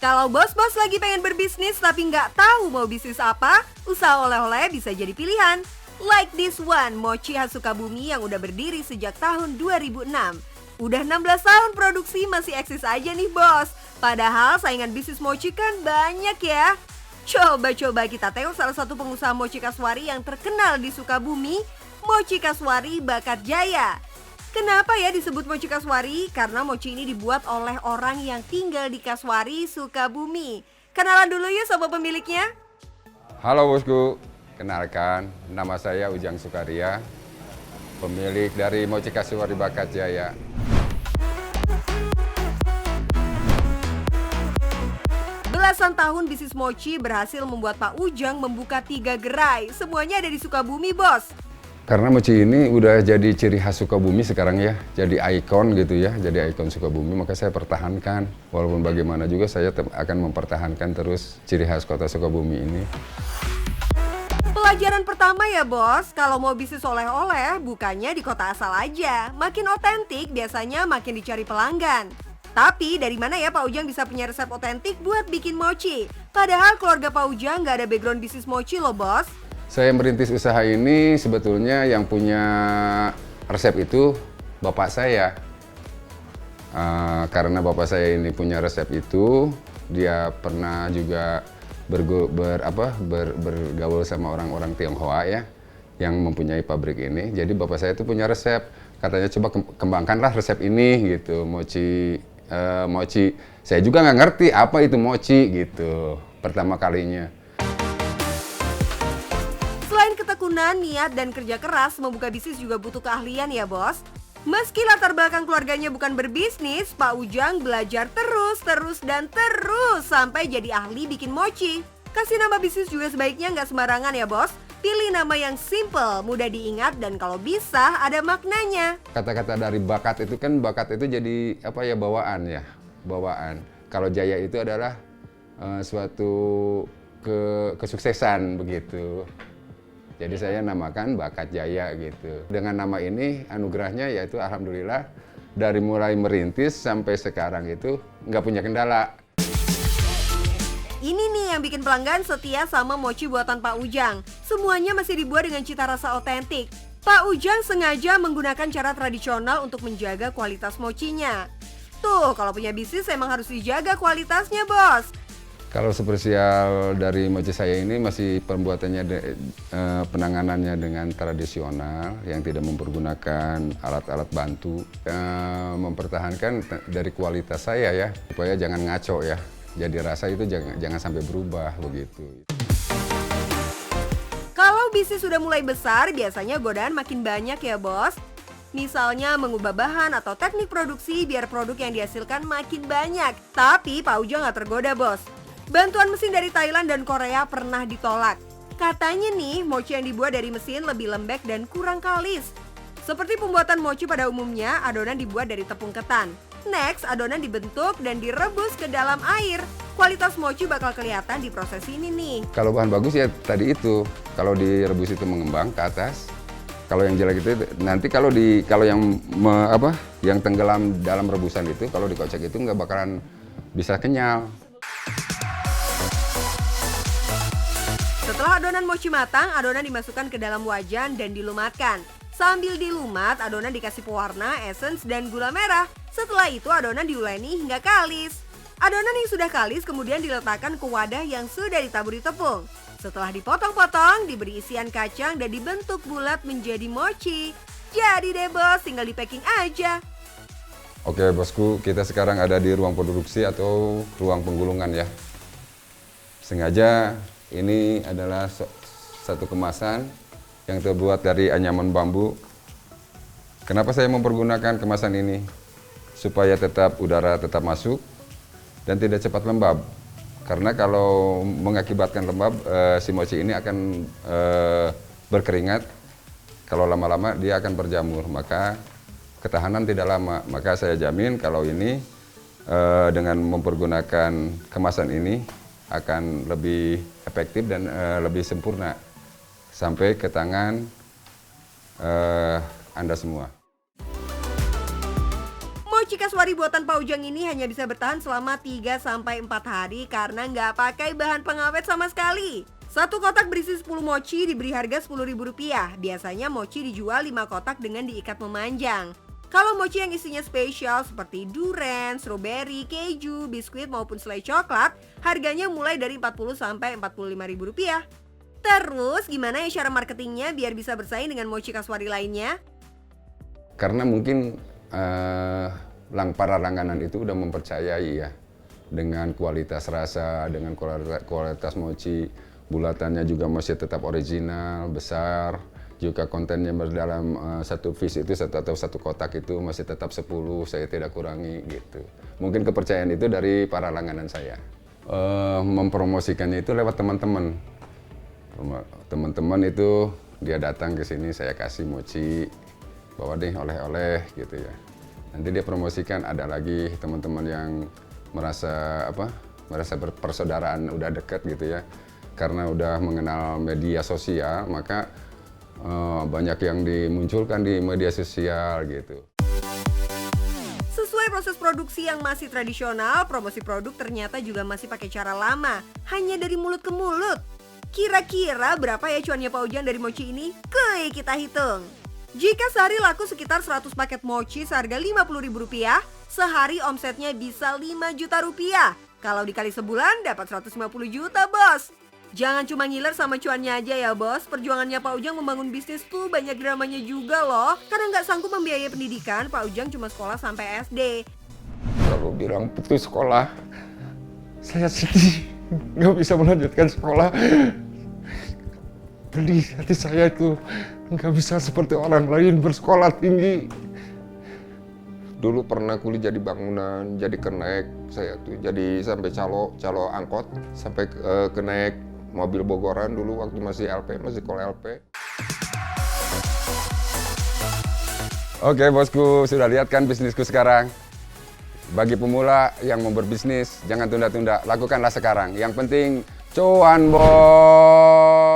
Kalau bos-bos lagi pengen berbisnis tapi nggak tahu mau bisnis apa, usaha oleh-oleh bisa jadi pilihan. Like this one, Mochi khas Sukabumi yang udah berdiri sejak tahun 2006. Udah 16 tahun produksi masih eksis aja nih bos. Padahal saingan bisnis mochi kan banyak ya. Coba-coba kita tengok salah satu pengusaha mochi Kasuari yang terkenal di Sukabumi, Mochi Kasuari Bakat Jaya. Kenapa ya disebut Mochi Kasuari? Karena mochi ini dibuat oleh orang yang tinggal di Kasuari, Sukabumi. Kenalan dulu yuk sama pemiliknya. Halo bosku, kenalkan nama saya Ujang Sukaria, pemilik dari Mochi Kasuari Bakat Jaya. Belasan tahun bisnis mochi berhasil membuat Pak Ujang membuka 3 gerai. Semuanya ada di Sukabumi bos. Karena mochi ini udah jadi ciri khas Sukabumi sekarang ya, jadi ikon gitu ya, jadi ikon Sukabumi, maka saya pertahankan. Walaupun bagaimana juga saya akan mempertahankan terus ciri khas kota Sukabumi ini. Pelajaran pertama ya bos, kalau mau bisnis oleh-oleh bukannya di kota asal aja. Makin otentik biasanya makin dicari pelanggan. Tapi dari mana ya Pak Ujang bisa punya resep otentik buat bikin mochi? Padahal keluarga Pak Ujang nggak ada background bisnis mochi loh bos. Saya merintis usaha ini sebetulnya yang punya resep itu bapak saya. Karena bapak saya ini punya resep itu, dia pernah juga bergaul sama orang-orang Tionghoa ya, yang mempunyai pabrik ini. Jadi bapak saya itu punya resep, katanya coba kembangkanlah resep ini gitu, mochi. Saya juga nggak ngerti apa itu mochi gitu, pertama kalinya. Selain ketekunan, niat, dan kerja keras, membuka bisnis juga butuh keahlian ya bos. Meski latar belakang keluarganya bukan berbisnis, Pak Ujang belajar terus sampai jadi ahli bikin mochi. Kasih nama bisnis juga sebaiknya nggak sembarangan ya bos. Pilih nama yang simple, mudah diingat, dan kalau bisa ada maknanya. Kata-kata dari bakat itu kan, bakat itu jadi apa ya, bawaan ya, bawaan. Kalau jaya itu adalah suatu kesuksesan begitu. Jadi saya namakan Bakat Jaya gitu. Dengan nama ini anugerahnya yaitu alhamdulillah dari mulai merintis sampai sekarang itu nggak punya kendala. Ini nih yang bikin pelanggan setia sama mochi buatan Pak Ujang. Semuanya masih dibuat dengan cita rasa otentik. Pak Ujang sengaja menggunakan cara tradisional untuk menjaga kualitas mochinya. Tuh, kalau punya bisnis emang harus dijaga kualitasnya bos. Kalau spesial dari mochi saya ini masih pembuatannya, penanganannya dengan tradisional yang tidak mempergunakan alat-alat bantu. Mempertahankan dari kualitas saya ya, supaya jangan ngaco ya. Jadi rasa itu jangan sampai berubah begitu. Kalau bisnis sudah mulai besar, biasanya godaan makin banyak ya bos. Misalnya mengubah bahan atau teknik produksi biar produk yang dihasilkan makin banyak. Tapi Pak Ujang nggak tergoda bos. Bantuan mesin dari Thailand dan Korea pernah ditolak. Katanya nih, mochi yang dibuat dari mesin lebih lembek dan kurang kalis. Seperti pembuatan mochi pada umumnya, adonan dibuat dari tepung ketan. Next, adonan dibentuk dan direbus ke dalam air. Kualitas mochi bakal kelihatan di proses ini nih. Kalau bahan bagus ya tadi itu, kalau direbus itu mengembang ke atas. Kalau yang jelek itu nanti kalau yang tenggelam dalam rebusan itu, kalau dikocek itu nggak bakalan bisa kenyal. Setelah adonan mochi matang, adonan dimasukkan ke dalam wajan dan dilumatkan. Sambil dilumat, adonan dikasih pewarna, essence, dan gula merah. Setelah itu adonan diuleni hingga kalis. Adonan yang sudah kalis kemudian diletakkan ke wadah yang sudah ditaburi tepung. Setelah dipotong-potong, diberi isian kacang dan dibentuk bulat menjadi mochi. Jadi deh bos, tinggal di packing aja. Oke bosku, kita sekarang ada di ruang produksi atau ruang penggulungan ya. Sengaja ini adalah satu kemasan yang terbuat dari anyaman bambu. Kenapa saya mempergunakan kemasan ini? Supaya udara tetap masuk dan tidak cepat lembab. Karena kalau mengakibatkan lembab, si mochi ini akan berkeringat. Kalau lama-lama dia akan berjamur, maka ketahanan tidak lama. Maka saya jamin kalau ini dengan mempergunakan kemasan ini akan lebih efektif dan lebih sempurna sampai ke tangan Anda semua. Mochi Kasuari buatan Pak Ujang ini hanya bisa bertahan selama 3-4 hari karena nggak pakai bahan pengawet sama sekali. Satu kotak berisi 10 mochi diberi harga Rp10.000. Biasanya mochi dijual 5 kotak dengan diikat memanjang. Kalau mochi yang isinya spesial seperti durian, strawberry, keju, biskuit maupun selai coklat, harganya mulai dari Rp40.000-Rp45.000. Terus gimana ya cara marketingnya biar bisa bersaing dengan mochi Kasuari lainnya? Karena mungkin para langganan itu udah mempercayai ya dengan kualitas rasa, dengan kualitas mochi, bulatannya juga masih tetap original, besar, juga kontennya dalam satu piece itu atau satu kotak itu masih tetap 10, saya tidak kurangi gitu. Mungkin kepercayaan itu dari para langganan saya. Mempromosikannya itu lewat teman-teman. Teman-teman itu dia datang ke sini, saya kasih mochi, bawa deh oleh-oleh gitu ya. Nanti dia promosikan, ada lagi teman-teman yang merasa persaudaraan udah dekat gitu ya. Karena udah mengenal media sosial, maka banyak yang dimunculkan di media sosial gitu. Sesuai proses produksi yang masih tradisional, promosi produk ternyata juga masih pakai cara lama, hanya dari mulut ke mulut. Kira-kira berapa ya cuannya Pak Ujang dari mochi ini? Kuy, kita hitung. Jika sehari laku sekitar 100 paket mochi seharga Rp50.000, sehari omsetnya bisa Rp5 juta. Kalau dikali sebulan dapat 150 juta, bos. Jangan cuma ngiler sama cuannya aja ya, bos. Perjuangannya Pak Ujang membangun bisnis tuh banyak dramanya juga loh. Karena nggak sanggup membiayai pendidikan, Pak Ujang cuma sekolah sampai SD. Kalau bilang putus sekolah, saya sedih. Nggak bisa melanjutkan sekolah. Pedih hati saya itu, nggak bisa seperti orang lain bersekolah tinggi. Dulu pernah kuliah jadi bangunan, jadi kenaik, saya tuh jadi sampai calo angkot, sampai kenaik mobil Bogoran dulu waktu masih LP, masih kol LP. Oke bosku, sudah lihat kan bisnisku sekarang? Bagi pemula yang mau berbisnis, jangan tunda-tunda, lakukanlah sekarang. Yang penting cuan, bos.